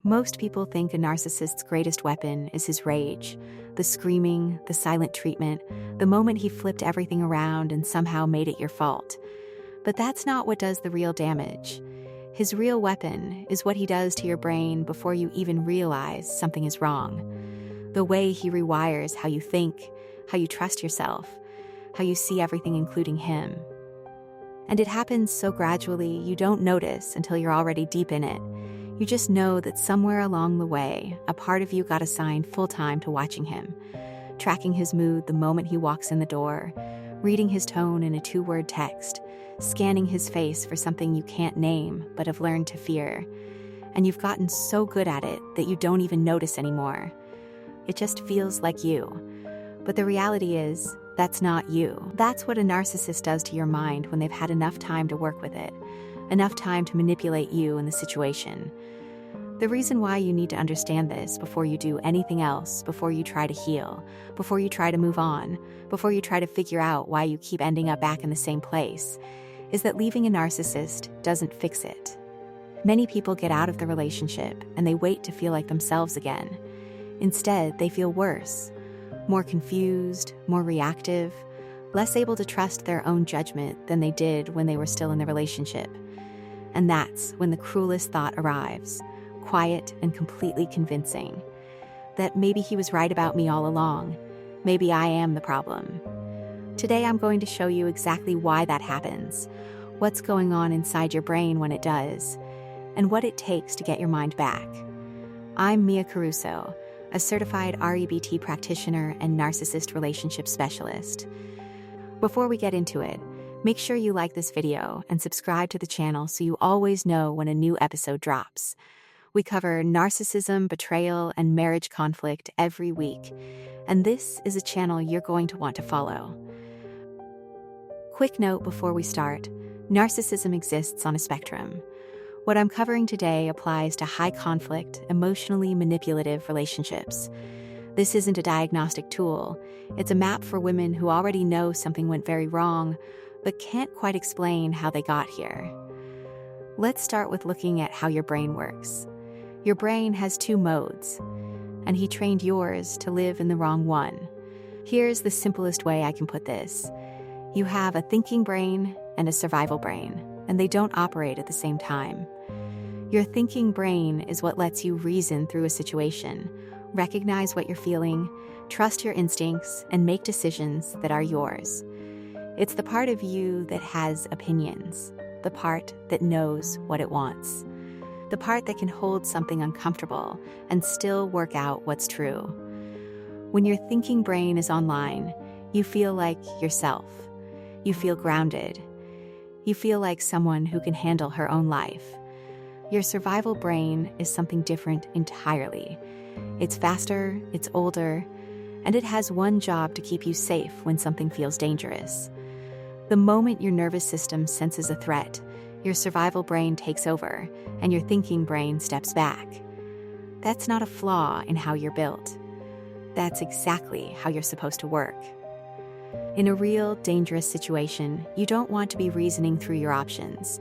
Most people think a narcissist's greatest weapon is his rage, the screaming, the silent treatment, the moment he flipped everything around and somehow made it your fault. But that's not what does the real damage. His real weapon is what he does to your brain before you even realize something is wrong. The way he rewires how you think, how you trust yourself, how you see everything including him. And it happens so gradually you don't notice until you're already deep in it. You just know that somewhere along the way, a part of you got assigned full time to watching him, tracking his mood the moment he walks in the door, reading his tone in a 2-word text, scanning his face for something you can't name but have learned to fear. And you've gotten so good at it that you don't even notice anymore. It just feels like you. But the reality is, that's not you. That's what a narcissist does to your mind when they've had enough time to work with it, enough time to manipulate you and the situation. The reason why you need to understand this before you do anything else, before you try to heal, before you try to move on, before you try to figure out why you keep ending up back in the same place, is that leaving a narcissist doesn't fix it. Many people get out of the relationship and they wait to feel like themselves again. Instead, they feel worse, more confused, more reactive, less able to trust their own judgment than they did when they were still in the relationship. And that's when the cruelest thought arrives, quiet and completely convincing, that maybe he was right about me all along. Maybe I am the problem. Today I'm going to show you exactly why that happens, what's going on inside your brain when it does, and what it takes to get your mind back. I'm Mia Caruso, a certified REBT practitioner and narcissist relationship specialist. Before we get into it, make sure you like this video and subscribe to the channel so you always know when a new episode drops. We cover narcissism, betrayal, and marriage conflict every week, and this is a channel you're going to want to follow. Quick note before we start, narcissism exists on a spectrum. What I'm covering today applies to high-conflict, emotionally manipulative relationships. This isn't a diagnostic tool. It's a map for women who already know something went very wrong, but can't quite explain how they got here. Let's start with looking at how your brain works. Your brain has 2 modes, and he trained yours to live in the wrong one. Here's the simplest way I can put this. You have a thinking brain and a survival brain, and they don't operate at the same time. Your thinking brain is what lets you reason through a situation, recognize what you're feeling, trust your instincts, and make decisions that are yours. It's the part of you that has opinions, the part that knows what it wants, the part that can hold something uncomfortable and still work out what's true. When your thinking brain is online, you feel like yourself. You feel grounded. You feel like someone who can handle her own life. Your survival brain is something different entirely. It's faster, it's older, and it has one job to keep you safe when something feels dangerous. The moment your nervous system senses a threat, your survival brain takes over, and your thinking brain steps back. That's not a flaw in how you're built. That's exactly how you're supposed to work. In a real, dangerous situation, you don't want to be reasoning through your options.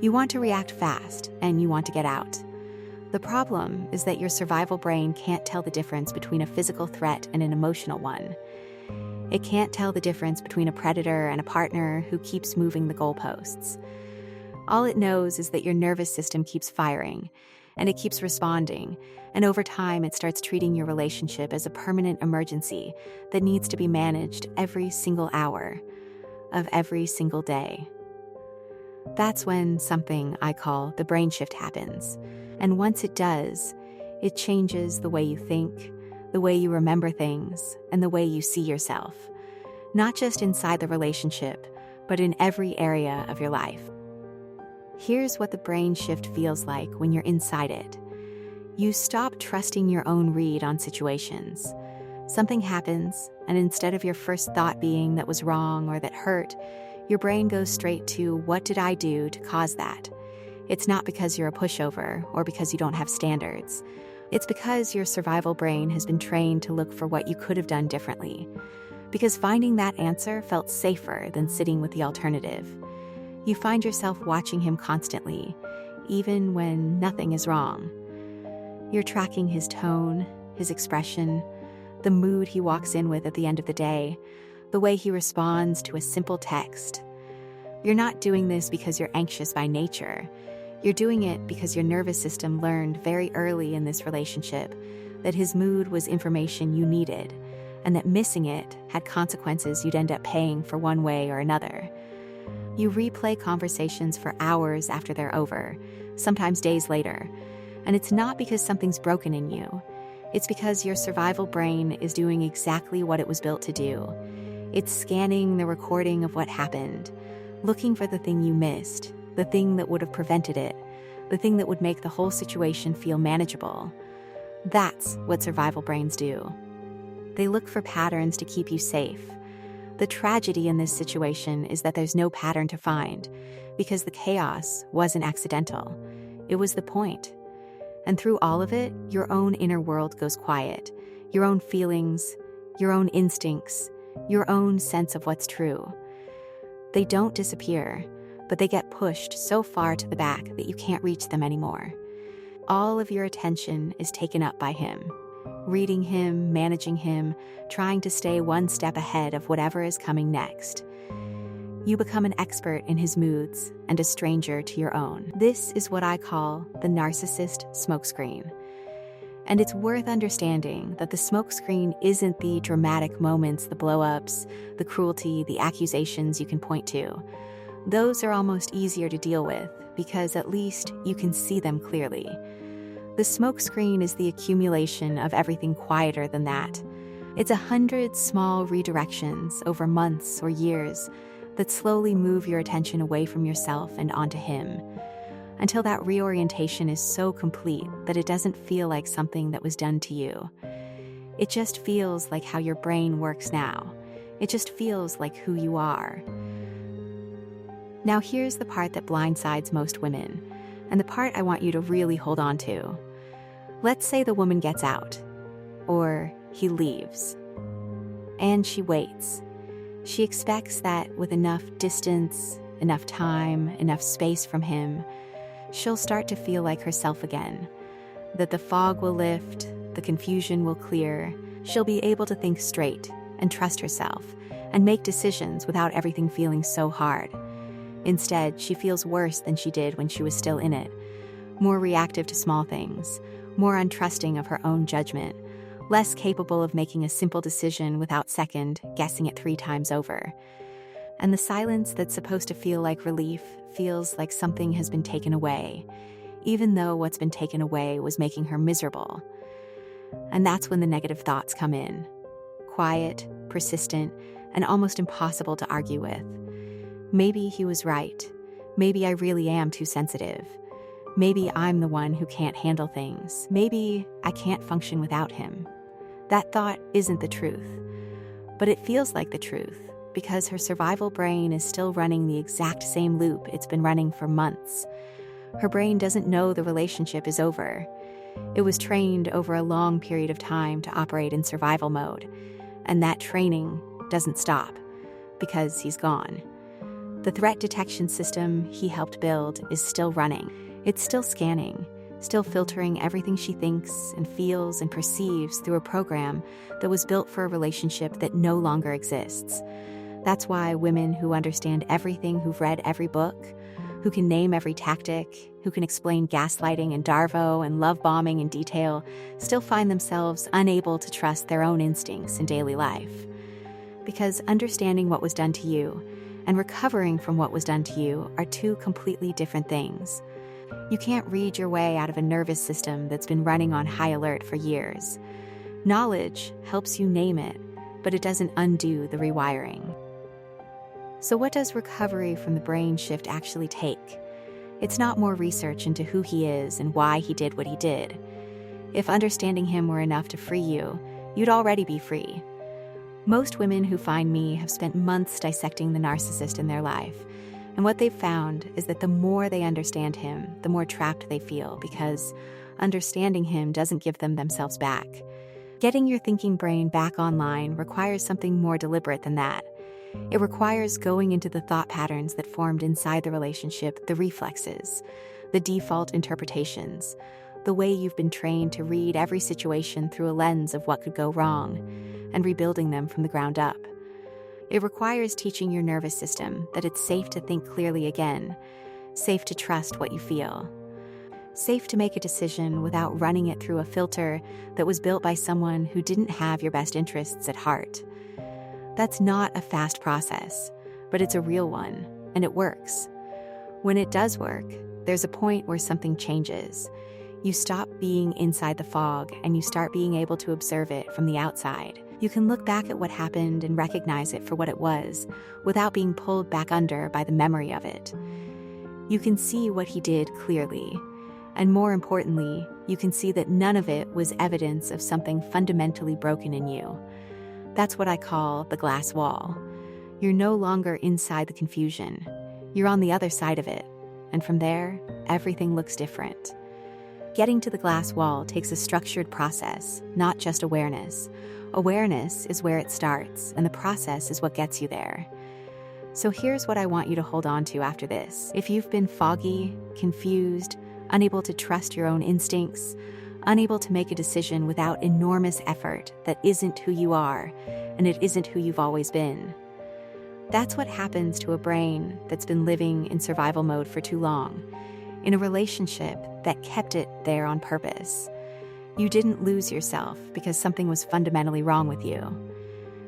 You want to react fast, and you want to get out. The problem is that your survival brain can't tell the difference between a physical threat and an emotional one. It can't tell the difference between a predator and a partner who keeps moving the goalposts. All it knows is that your nervous system keeps firing, and it keeps responding, and over time it starts treating your relationship as a permanent emergency that needs to be managed every single hour of every single day. That's when something I call the brain shift happens, and once it does, it changes the way you think, the way you remember things, and the way you see yourself, not just inside the relationship, but in every area of your life. Here's what the brain shift feels like when you're inside it. You stop trusting your own read on situations. Something happens, and instead of your first thought being that was wrong or that hurt, your brain goes straight to what did I do to cause that? It's not because you're a pushover or because you don't have standards. It's because your survival brain has been trained to look for what you could have done differently. Because finding that answer felt safer than sitting with the alternative. You find yourself watching him constantly, even when nothing is wrong. You're tracking his tone, his expression, the mood he walks in with at the end of the day, the way he responds to a simple text. You're not doing this because you're anxious by nature. You're doing it because your nervous system learned very early in this relationship that his mood was information you needed, and that missing it had consequences you'd end up paying for one way or another. You replay conversations for hours after they're over, sometimes days later, and it's not because something's broken in you. It's because your survival brain is doing exactly what it was built to do. It's scanning the recording of what happened, looking for the thing you missed, the thing that would have prevented it, the thing that would make the whole situation feel manageable. That's what survival brains do. They look for patterns to keep you safe. The tragedy in this situation is that there's no pattern to find, because the chaos wasn't accidental. It was the point. And through all of it, your own inner world goes quiet. Your own feelings, your own instincts, your own sense of what's true. They don't disappear, but they get pushed so far to the back that you can't reach them anymore. All of your attention is taken up by him. Reading him, managing him, trying to stay one step ahead of whatever is coming next. You become an expert in his moods and a stranger to your own. This is what I call the narcissist smokescreen. And it's worth understanding that the smokescreen isn't the dramatic moments, the blowups, the cruelty, the accusations you can point to. Those are almost easier to deal with because at least you can see them clearly. The smokescreen is the accumulation of everything quieter than that. It's 100 small redirections over months or years that slowly move your attention away from yourself and onto him, until that reorientation is so complete that it doesn't feel like something that was done to you. It just feels like how your brain works now. It just feels like who you are. Now here's the part that blindsides most women, and the part I want you to really hold on to. Let's say the woman gets out, or he leaves, and she waits. She expects that with enough distance, enough time, enough space from him, she'll start to feel like herself again, that the fog will lift, the confusion will clear, she'll be able to think straight and trust herself and make decisions without everything feeling so hard. Instead, she feels worse than she did when she was still in it, more reactive to small things, more untrusting of her own judgment, less capable of making a simple decision without second guessing it 3 times over. And the silence that's supposed to feel like relief feels like something has been taken away, even though what's been taken away was making her miserable. And that's when the negative thoughts come in. Quiet, persistent, and almost impossible to argue with. Maybe he was right. Maybe I really am too sensitive. Maybe I'm the one who can't handle things. Maybe I can't function without him. That thought isn't the truth, but it feels like the truth because her survival brain is still running the exact same loop it's been running for months. Her brain doesn't know the relationship is over. It was trained over a long period of time to operate in survival mode, and that training doesn't stop because he's gone. The threat detection system he helped build is still running. It's still scanning, still filtering everything she thinks and feels and perceives through a program that was built for a relationship that no longer exists. That's why women who understand everything, who've read every book, who can name every tactic, who can explain gaslighting and Darvo and love bombing in detail, still find themselves unable to trust their own instincts in daily life. Because understanding what was done to you and recovering from what was done to you are 2 completely different things. You can't read your way out of a nervous system that's been running on high alert for years. Knowledge helps you name it, but it doesn't undo the rewiring. So what does recovery from the brain shift actually take? It's not more research into who he is and why he did what he did. If understanding him were enough to free you, you'd already be free. Most women who find me have spent months dissecting the narcissist in their life, and what they've found is that the more they understand him, the more trapped they feel because understanding him doesn't give them themselves back. Getting your thinking brain back online requires something more deliberate than that. It requires going into the thought patterns that formed inside the relationship, the reflexes, the default interpretations, the way you've been trained to read every situation through a lens of what could go wrong, and rebuilding them from the ground up. It requires teaching your nervous system that it's safe to think clearly again, safe to trust what you feel, safe to make a decision without running it through a filter that was built by someone who didn't have your best interests at heart. That's not a fast process, but it's a real one, and it works. When it does work, there's a point where something changes. You stop being inside the fog and you start being able to observe it from the outside. You can look back at what happened and recognize it for what it was, without being pulled back under by the memory of it. You can see what he did clearly. And more importantly, you can see that none of it was evidence of something fundamentally broken in you. That's what I call the glass wall. You're no longer inside the confusion. You're on the other side of it. And from there, everything looks different. Getting to the glass wall takes a structured process, not just awareness. Awareness is where it starts, and the process is what gets you there. So here's what I want you to hold on to after this. If you've been foggy, confused, unable to trust your own instincts, unable to make a decision without enormous effort that isn't who you are, and it isn't who you've always been. That's what happens to a brain that's been living in survival mode for too long, in a relationship that kept it there on purpose. You didn't lose yourself because something was fundamentally wrong with you.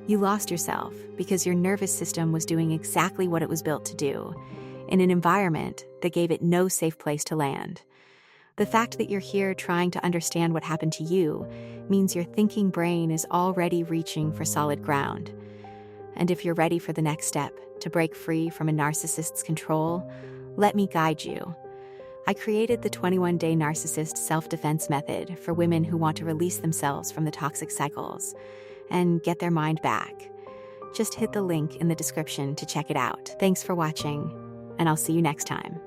You lost yourself because your nervous system was doing exactly what it was built to do, in an environment that gave it no safe place to land. The fact that you're here trying to understand what happened to you means your thinking brain is already reaching for solid ground. And if you're ready for the next step, to break free from a narcissist's control, let me guide you. I created the 21-day Narcissist Self-Defense Method for women who want to release themselves from the toxic cycles and get their mind back. Just hit the link in the description to check it out. Thanks for watching, and I'll see you next time.